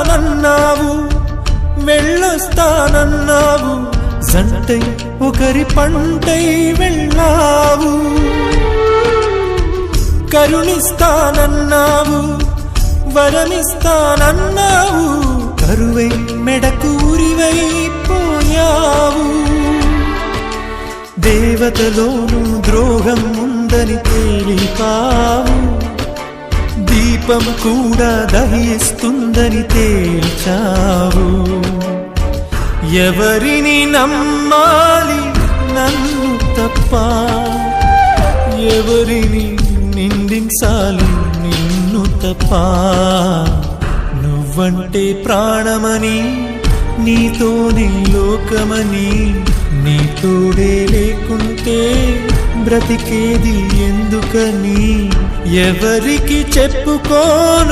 వస్తానన్నావు, వెళ్ళొస్తానన్నావు, జంటై ఒకరి పంటై వెళ్ళావు. కరుణిస్తానన్నావు, వరమిస్తానన్నావు, కరువై మెడకూరివై పోయావు. దేవతలోనూ ద్రోహం ఉందని తేలిపావు, దీపం కూడా దహిస్తుందని తేల్చావు. ఎవరిని నమ్మాలి నన్ను తప్ప, ఎవరిని నిందించాలి నిన్ను తప్ప. నువ్వంటే ప్రాణమని, నీతోనే లోకమని, నీ తోడే లేకుంటే బ్రతికేది ఎందుకని ఎవరికి చెప్పుకోను.